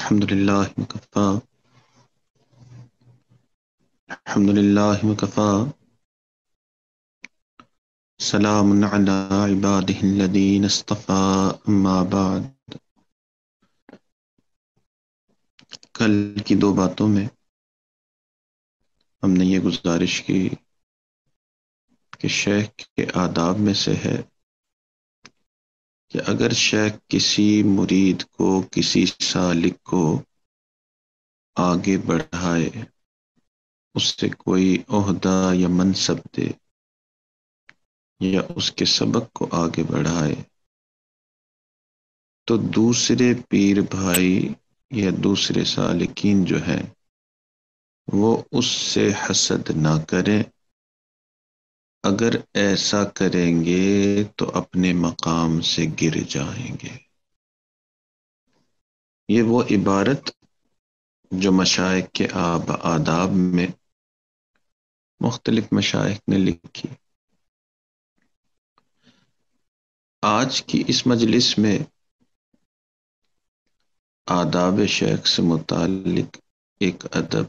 الحمد لله وكفى الحمد لله وكفى سلام على عباده الذين اصطفى أما بعد. کل کی دو باتوں میں ہم نے یہ گزارش کی کہ شیخ کے آداب میں سے ہے کہ اگر شیخ کسی مرید کو، کسی سالک کو آگے بڑھائے، اس سے کوئی عہدہ یا منصب دے یا اس کے سبق کو آگے بڑھائے، تو دوسرے پیر بھائی یا دوسرے سالکین جو ہیں وہ اس سے حسد نہ کریں. اگر ایسا کریں گے تو اپنے مقام سے گر جائیں گے. یہ وہ عبارت جو مشائخ کے آداب میں مختلف مشائخ نے لکھی. آج کی اس مجلس میں آداب شیخ سے متعلق ایک ادب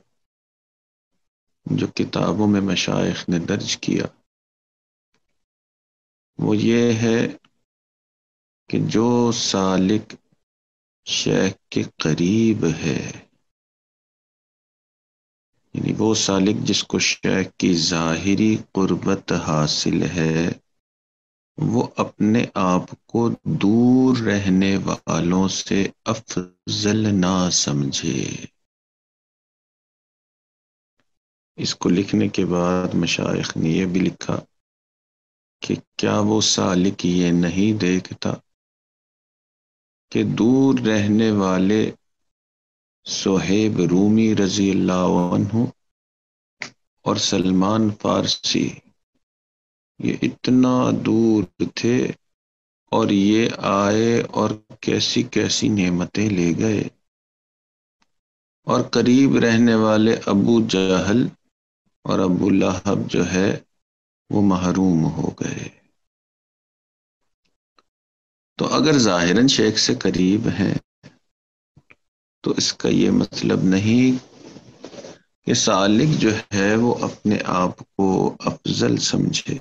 جو کتابوں میں مشائخ نے درج کیا وہ یہ ہے کہ جو سالک شیخ کے قریب ہے، یعنی وہ سالک جس کو شیخ کی ظاہری قربت حاصل ہے، وہ اپنے آپ کو دور رہنے والوں سے افضل نہ سمجھے. اس کو لکھنے کے بعد مشائخ نے یہ بھی لکھا کہ کیا وہ سالک یہ نہیں دیکھتا کہ دور رہنے والے صہیب رومی رضی اللہ عنہ اور سلمان فارسی یہ اتنا دور تھے اور یہ آئے اور کیسی کیسی نعمتیں لے گئے، اور قریب رہنے والے ابو جہل اور ابو لہب جو ہے وہ محروم ہو گئے. تو اگر ظاہراً شیخ سے قریب ہیں تو اس کا یہ مطلب نہیں کہ سالک جو ہے وہ اپنے آپ کو افضل سمجھے.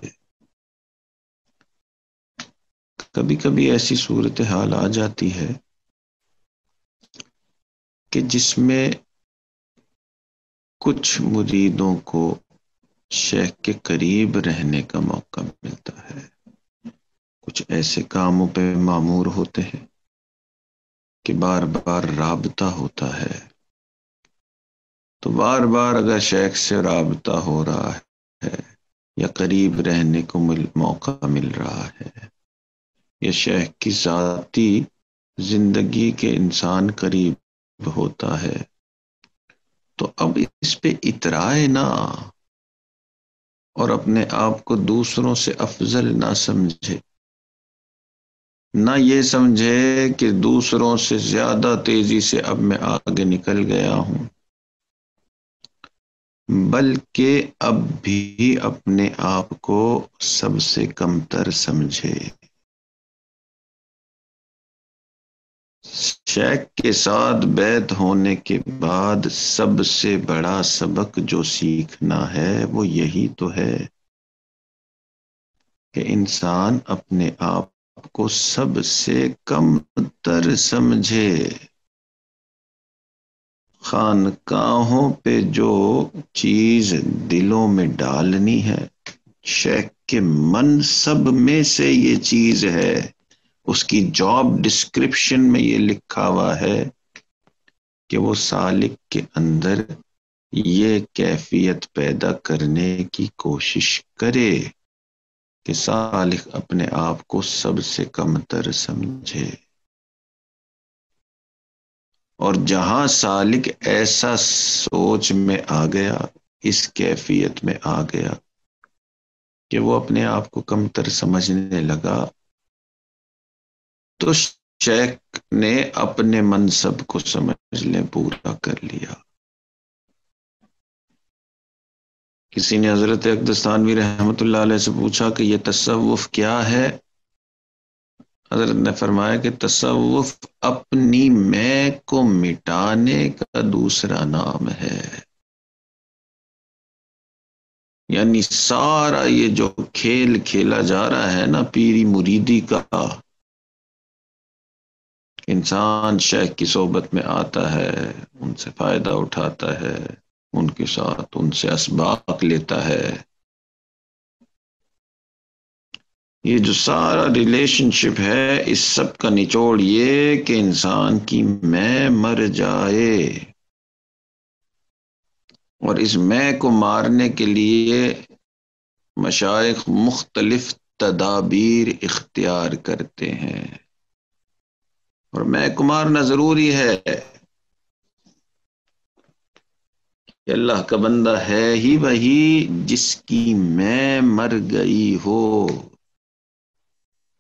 کبھی کبھی ایسی صورتحال آ جاتی ہے کہ جس میں کچھ مریدوں کو شیخ کے قریب رہنے کا موقع ملتا ہے، کچھ ایسے کاموں پہ مامور ہوتے ہیں کہ بار بار رابطہ ہوتا ہے. تو بار بار اگر شیخ سے رابطہ ہو رہا ہے یا قریب رہنے کو موقع مل رہا ہے یا شیخ کی ذاتی زندگی کے انسان قریب ہوتا ہے، تو اب اس پہ اترائے نہ اور اپنے آپ کو دوسروں سے افضل نہ سمجھے، نہ یہ سمجھے کہ دوسروں سے زیادہ تیزی سے اب میں آگے نکل گیا ہوں، بلکہ اب بھی اپنے آپ کو سب سے کمتر سمجھے. شیخ کے ساتھ بیعت ہونے کے بعد سب سے بڑا سبق جو سیکھنا ہے وہ یہی تو ہے کہ انسان اپنے آپ کو سب سے کم تر سمجھے. خانقاہوں پہ جو چیز دلوں میں ڈالنی ہے، شیخ کے منصب میں سے یہ چیز ہے، اس کی جاب ڈسکرپشن میں یہ لکھا ہوا ہے کہ وہ سالک کے اندر یہ کیفیت پیدا کرنے کی کوشش کرے کہ سالک اپنے آپ کو سب سے کمتر سمجھے. اور جہاں سالک ایسا سوچ میں آ گیا، اس کیفیت میں آ گیا کہ وہ اپنے آپ کو کمتر سمجھنے لگا، تو شیخ نے اپنے منصب کو سمجھ لیں پورا کر لیا. کسی نے حضرت اقدس تھانوی رحمۃ اللہ علیہ سے پوچھا کہ یہ تصوف کیا ہے؟ حضرت نے فرمایا کہ تصوف اپنی میں کو مٹانے کا دوسرا نام ہے. یعنی سارا یہ جو کھیل کھیلا جا رہا ہے نا پیری مریدی کا، انسان شیخ کی صحبت میں آتا ہے، ان سے فائدہ اٹھاتا ہے، ان کے ساتھ ان سے اسباق لیتا ہے. یہ جو سارا ریلیشن شپ ہے، اس سب کا نچوڑ یہ کہ انسان کی میں مر جائے، اور اس میں کو مارنے کے لیے مشائخ مختلف تدابیر اختیار کرتے ہیں. اور میں کو مارنا ضروری ہے کہ اللہ کا بندہ ہے ہی وہی جس کی میں مر گئی ہو،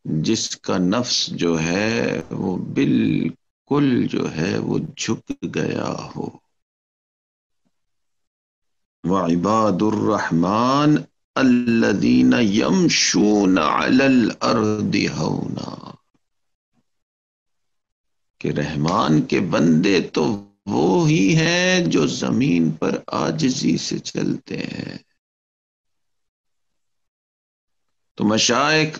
جس کا نفس جو ہے وہ بالکل جو ہے وہ جھک گیا ہو. وعباد الرحمن الذین یمشون علی الارض ہونا، کہ رحمان کے بندے تو وہ ہی ہیں جو زمین پر عاجزی سے چلتے ہیں. تو مشائخ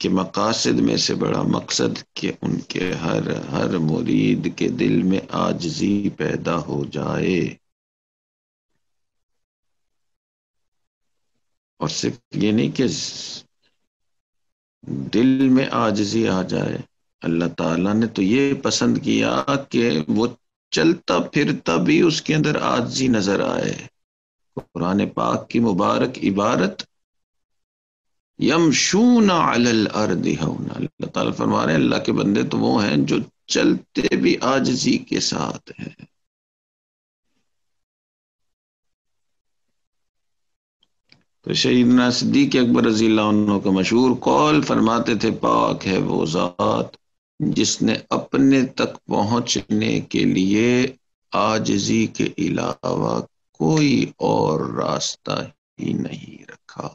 کے مقاصد میں سے بڑا مقصد کہ ان کے ہر مرید کے دل میں عاجزی پیدا ہو جائے، اور صرف یہ نہیں کہ دل میں عاجزی آ جائے، اللہ تعالیٰ نے تو یہ پسند کیا کہ وہ چلتا پھرتا بھی اس کے اندر عاجزی نظر آئے. قرآن پاک کی مبارک عبارت یمشون علی الارض ہونا، اللہ تعالیٰ فرما رہے ہیں اللہ کے بندے تو وہ ہیں جو چلتے بھی عاجزی کے ساتھ ہیں. تو سیدنا صدیق اکبر رضی اللہ عنہ کا مشہور قول فرماتے تھے، پاک ہے وہ ذات جس نے اپنے تک پہنچنے کے لیے عاجزی کے علاوہ کوئی اور راستہ ہی نہیں رکھا.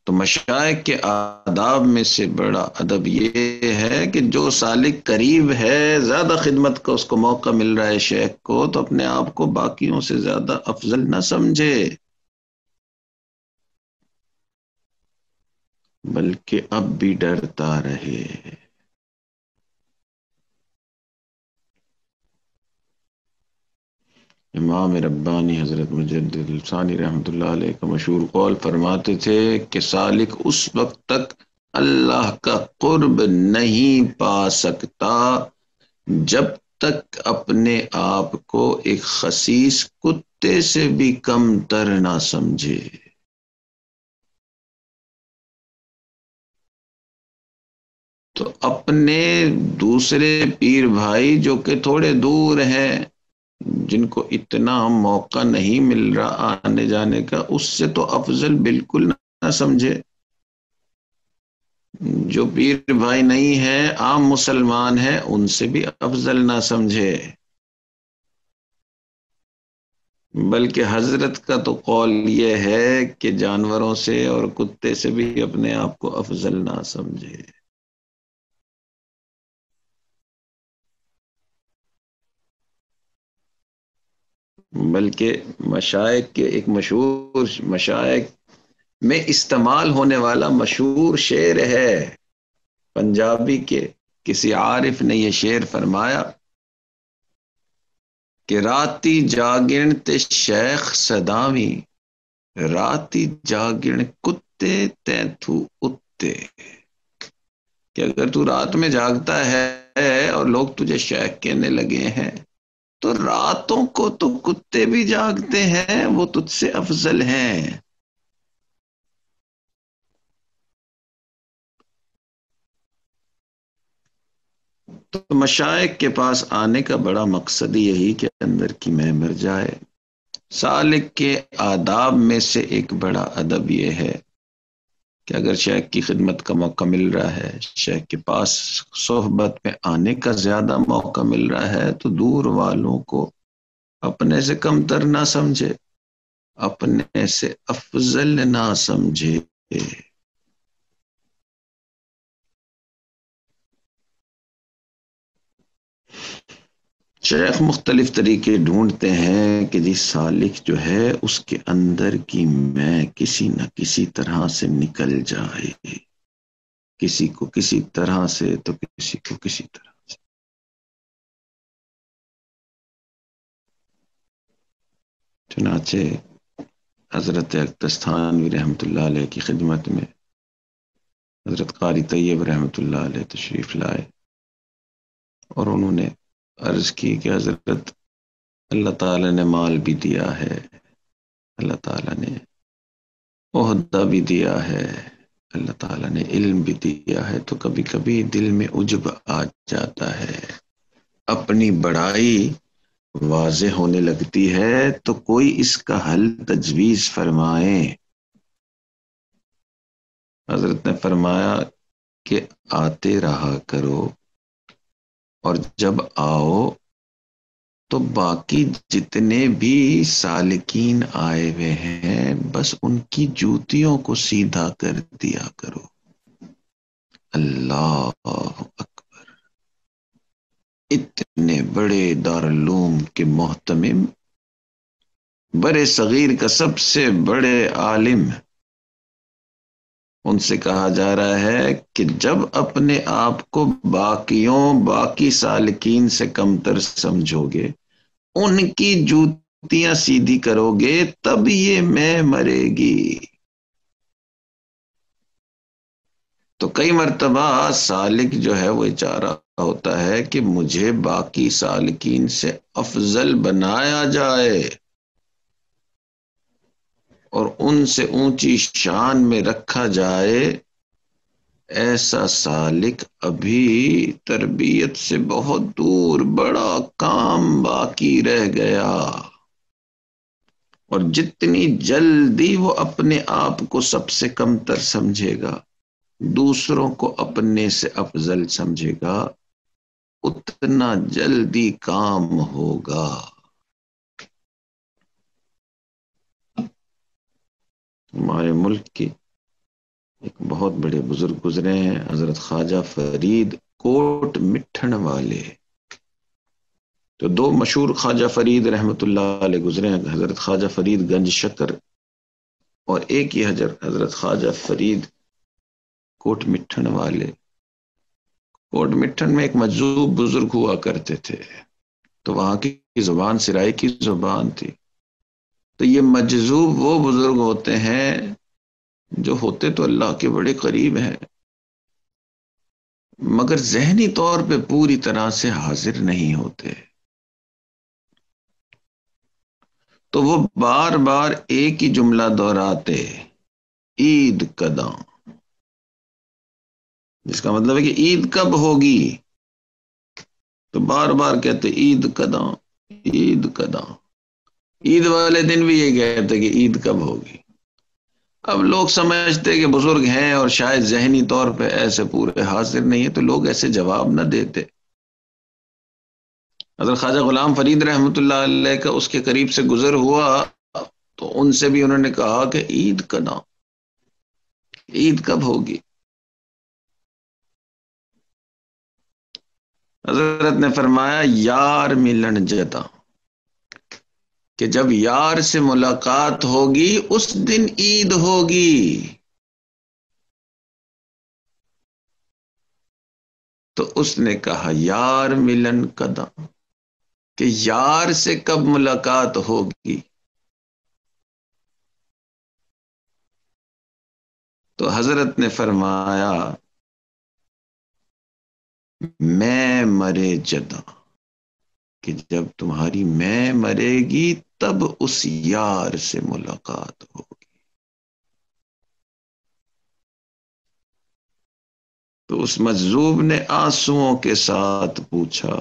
تو مشائخ کے آداب میں سے بڑا ادب یہ ہے کہ جو سالک قریب ہے، زیادہ خدمت کا اس کو موقع مل رہا ہے شیخ کو، تو اپنے آپ کو باقیوں سے زیادہ افضل نہ سمجھے، بلکہ اب بھی ڈرتا رہے. امام ربانی حضرت مجدد الثانی رحمۃ اللہ علیہ کا مشہور قول فرماتے تھے کہ سالک اس وقت تک اللہ کا قرب نہیں پا سکتا جب تک اپنے آپ کو ایک خسیس کتے سے بھی کم تر نہ سمجھے. تو اپنے دوسرے پیر بھائی جو کہ تھوڑے دور ہیں، جن کو اتنا موقع نہیں مل رہا آنے جانے کا، اس سے تو افضل بالکل نہ سمجھے. جو پیر بھائی نہیں ہیں، عام مسلمان ہیں، ان سے بھی افضل نہ سمجھے. بلکہ حضرت کا تو قول یہ ہے کہ جانوروں سے اور کتے سے بھی اپنے آپ کو افضل نہ سمجھے. بلکہ مشائخ کے ایک مشہور مشائخ میں استعمال ہونے والا مشہور شعر ہے پنجابی کے، کسی عارف نے یہ شعر فرمایا کہ راتی جاگن تے شیخ صداوی، راتی جاگن کتے تینتھو اتے، کہ اگر تو رات میں جاگتا ہے اور لوگ تجھے شیخ کہنے لگے ہیں، تو راتوں کو تو کتے بھی جاگتے ہیں، وہ تجھ سے افضل ہیں. تو مشائخ کے پاس آنے کا بڑا مقصد یہی کہ اندر کی میں مر جائے. سالک کے آداب میں سے ایک بڑا ادب یہ ہے کہ اگر شیخ کی خدمت کا موقع مل رہا ہے، شیخ کے پاس صحبت میں آنے کا زیادہ موقع مل رہا ہے، تو دور والوں کو اپنے سے کم تر نہ سمجھے، اپنے سے افضل نہ سمجھے. شیخ مختلف طریقے ڈھونڈتے ہیں کہ جی سالک جو ہے اس کے اندر کی میں کسی نہ کسی طرح سے نکل جائے، کسی کو کسی طرح سے تو کسی کو کسی طرح سے۔ چنانچہ حضرت اکتستانوی رحمۃ اللہ علیہ کی خدمت میں حضرت قاری طیب رحمۃ اللہ علیہ تشریف لائے اور انہوں نے عرض کی کہ حضرت اللہ تعالیٰ نے مال بھی دیا ہے، اللہ تعالیٰ نے عہدہ بھی دیا ہے، اللہ تعالیٰ نے علم بھی دیا ہے، تو کبھی کبھی دل میں عجب آ جاتا ہے، اپنی بڑائی واضح ہونے لگتی ہے، تو کوئی اس کا حل تجویز فرمائے۔ حضرت نے فرمایا کہ آتے رہا کرو، اور جب آؤ تو باقی جتنے بھی سالکین آئے ہوئے ہیں بس ان کی جوتیوں کو سیدھا کر دیا کرو۔ اللہ اکبر! اتنے بڑے دارالعلوم کے محتمم، برے صغیر کا سب سے بڑے عالم، ان سے کہا جا رہا ہے کہ جب اپنے آپ کو باقی سالکین سے کمتر سمجھو گے، ان کی جوتیاں سیدھی کرو گے، تب یہ میں مرے گی۔ تو کئی مرتبہ سالک جو ہے وہ چاہ رہا ہوتا ہے کہ مجھے باقی سالکین سے افضل بنایا جائے اور ان سے اونچی شان میں رکھا جائے۔ ایسا سالک ابھی تربیت سے بہت دور، بڑا کام باقی رہ گیا، اور جتنی جلدی وہ اپنے آپ کو سب سے کمتر سمجھے گا، دوسروں کو اپنے سے افضل سمجھے گا، اتنا جلدی کام ہوگا۔ ہمارے ملک کی ایک بہت بڑے بزرگ گزرے ہیں، حضرت خواجہ فرید کوٹ مٹھن والے۔ تو دو مشہور خواجہ فرید رحمۃ اللہ علیہ گزرے ہیں، حضرت خواجہ فرید گنج شکر، اور ایک ہی حضرت خواجہ فرید کوٹ مٹھن والے۔ کوٹ مٹھن میں ایک مجذوب بزرگ ہوا کرتے تھے، تو وہاں کی زبان سرائی کی زبان تھی۔ تو یہ مجذوب وہ بزرگ ہوتے ہیں جو ہوتے تو اللہ کے بڑے قریب ہیں، مگر ذہنی طور پہ پوری طرح سے حاضر نہیں ہوتے۔ تو وہ بار بار ایک ہی جملہ دہراتے، عید کداں، جس کا مطلب ہے کہ عید کب ہوگی؟ تو بار بار کہتے عید کداں، عید کداں۔ عید والے دن بھی یہ کہتے کہ عید کب ہوگی۔ اب لوگ سمجھتے کہ بزرگ ہیں اور شاید ذہنی طور پہ ایسے پورے حاضر نہیں ہیں، تو لوگ ایسے جواب نہ دیتے۔ حضرت خواجہ غلام فرید رحمۃ اللہ علیہ کا اس کے قریب سے گزر ہوا، تو ان سے بھی انہوں نے کہا کہ عید کداں، عید کب ہوگی؟ حضرت نے فرمایا یار ملن جدا، کہ جب یار سے ملاقات ہوگی اس دن عید ہوگی۔ تو اس نے کہا یار ملن کداں، کہ یار سے کب ملاقات ہوگی؟ تو حضرت نے فرمایا میں مرے جدا، کہ جب تمہاری میں مرے گی تب اس یار سے ملاقات ہوگی۔ تو اس مجذوب نے آنسوؤں کے ساتھ پوچھا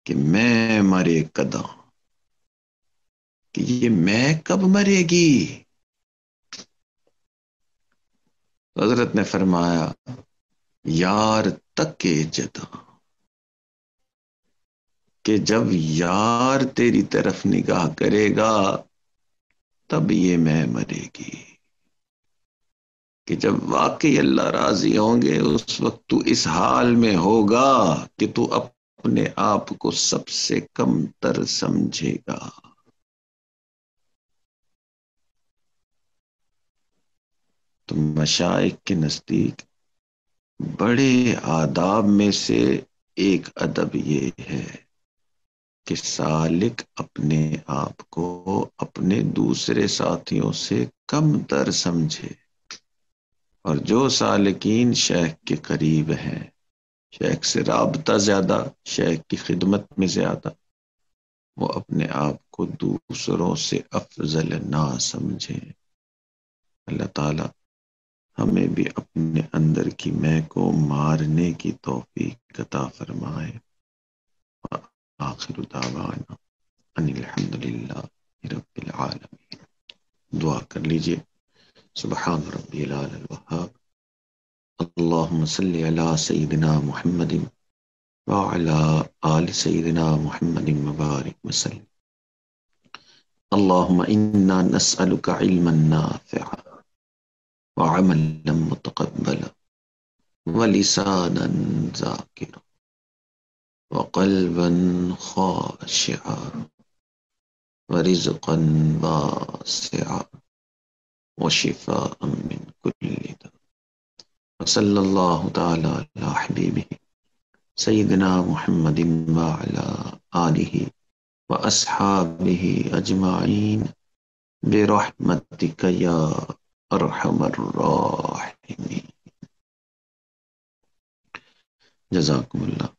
کہ میں مرے کداں، کہ یہ میں کب مرے گی؟ حضرت نے فرمایا یار تک جدا، کہ جب یار تیری طرف نگاہ کرے گا تب یہ میں مرے گی، کہ جب واقعی اللہ راضی ہوں گے اس وقت تو اس حال میں ہوگا کہ تو اپنے آپ کو سب سے کم تر سمجھے گا۔ تو مشائخ کے نزدیک بڑے آداب میں سے ایک ادب یہ ہے کہ سالک اپنے آپ کو اپنے دوسرے ساتھیوں سے کم تر سمجھے، اور جو سالکین شیخ کے قریب ہیں، شیخ سے رابطہ زیادہ، شیخ کی خدمت میں زیادہ، وہ اپنے آپ کو دوسروں سے افضل نہ سمجھے۔ اللہ تعالی ہمیں بھی اپنے اندر کی میں کو مارنے کی توفیق عطا فرمائے۔ آخر دعوانا ان الحمد للہ رب العالمین۔ دعا کر لیجئے۔ سبحان ربی العلی الوہاب، اللہم صلی علی سیدنا محمد وعلی آل سیدنا محمد مبارک وسلم۔ اللہم انا نسألک علما نافعا وعملا متقبلا ولسانا ذاکرا وقلبا خاشعا ورزقا واسعا وشفاء من كل داء، وصلی اللہ تعالی علی حبیبہ سیدنا محمد وعلی آلہ واصحابہ اجمعین برحمتک یا ارحم الراحمین۔ جزاکم اللہ۔